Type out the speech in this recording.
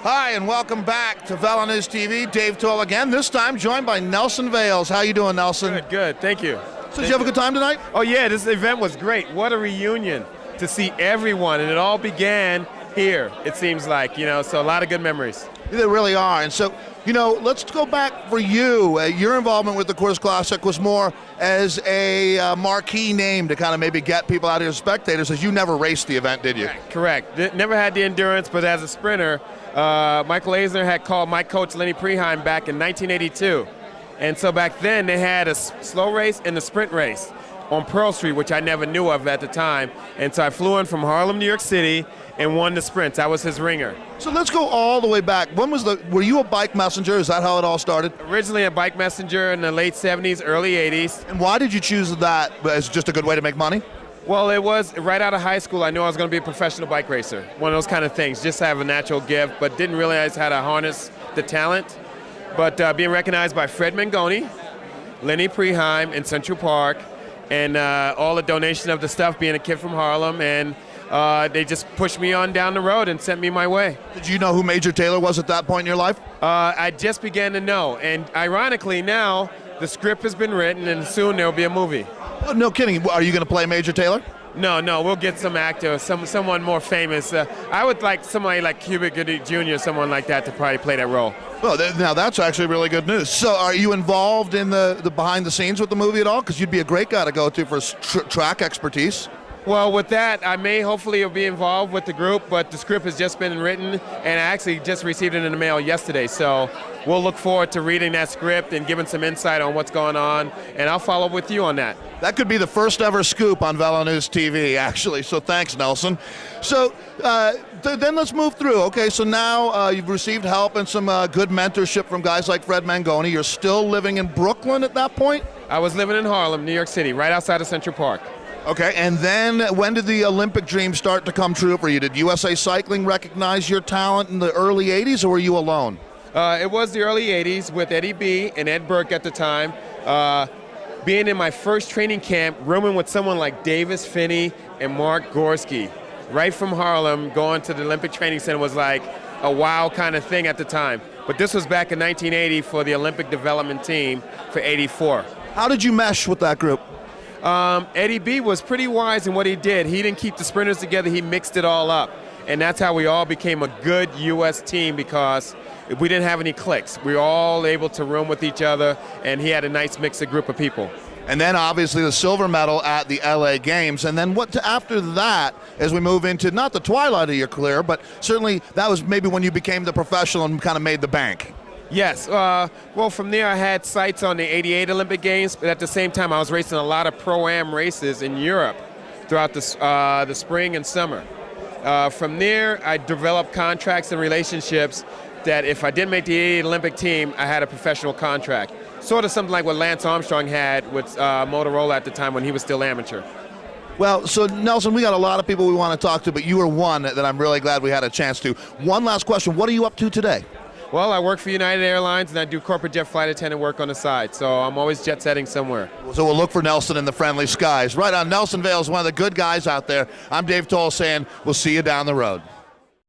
Hi, and welcome back to VeloNews TV. Dave Toll again, this time joined by Nelson Vails. How you doing, Nelson? Good, thank you. So did you have a good time tonight? Oh yeah, this event was great. What a reunion to see everyone, and it all began here, it seems like, so a lot of good memories. They really are. And so, let's go back for you. Your involvement with the Coors Classic was more as a marquee name to kind of maybe get people out here as spectators, as you never raced the event, did you? Correct. Never had the endurance, but as a sprinter, Michael Eisner had called my coach Lenny Preheim back in 1982. And so back then they had a slow race and a sprint race on Pearl Street, which I never knew of at the time. And so I flew in from Harlem, New York City, and won the sprints. I was his ringer. So let's go all the way back. Were you a bike messenger? Is that how it all started? Originally a bike messenger in the late 70s, early 80s. And why did you choose that as just a good way to make money? Well, it was right out of high school. I knew I was going to be a professional bike racer. One of those kind of things, just have a natural gift, but didn't realize how to harness the talent. But being recognized by Fred Mangoni, Lenny Preheim in Central Park, and all the donation of the stuff, being a kid from Harlem, and they just pushed me on down the road and sent me my way. Did you know who Major Taylor was at that point in your life? I just began to know, and ironically now, the script has been written, and soon there will be a movie. Oh, no kidding. Are you going to play Major Taylor? No, we'll get some actor, someone more famous. I would like somebody like Cuba Gooding Jr., someone like that, to probably play that role. Well, now that's actually really good news. So are you involved in the behind the scenes with the movie at all? Because you'd be a great guy to go to for track expertise. Well, with that, I may hopefully be involved with the group, but the script has just been written, and I actually just received it in the mail yesterday. So we'll look forward to reading that script and giving some insight on what's going on, and I'll follow up with you on that. That could be the first ever scoop on VeloNews TV, actually. So thanks, Nelson. So then let's move through. Okay, so now you've received help and some good mentorship from guys like Fred Mangoni. You're still living in Brooklyn at that point? I was living in Harlem, New York City, right outside of Central Park. Okay, and then when did the Olympic dream start to come true for you? Did USA Cycling recognize your talent in the early 80s, or were you alone? It was the early 80s with Eddie B. and Ed Burke at the time. Being in my first training camp, rooming with someone like Davis Finney and Mark Gorski, right from Harlem, going to the Olympic Training Center was like a wow kind of thing at the time. But this was back in 1980 for the Olympic development team for 84. How did you mesh with that group? Eddie B was pretty wise in what he did. He didn't keep the sprinters together, he mixed it all up. And that's how we all became a good U.S. team, because we didn't have any cliques. We were all able to room with each other, and he had a nice mix of group of people. And then obviously the silver medal at the LA Games. And then after that, as we move into not the twilight of your career, but certainly that was maybe when you became the professional and kind of made the bank. Yes. Well, from there I had sights on the 88 Olympic Games, but at the same time I was racing a lot of Pro-Am races in Europe throughout the spring and summer. From there I developed contracts and relationships that if I didn't make the 88 Olympic team, I had a professional contract. Sort of something like what Lance Armstrong had with Motorola at the time when he was still amateur. Well, so Nelson, we got a lot of people we want to talk to, but you were one that I'm really glad we had a chance to. One last question. What are you up to today? Well, I work for United Airlines, and I do corporate jet flight attendant work on the side, so I'm always jet setting somewhere. So we'll look for Nelson in the friendly skies. Right on, Nelson Vails, one of the good guys out there. I'm Dave Toll saying we'll see you down the road.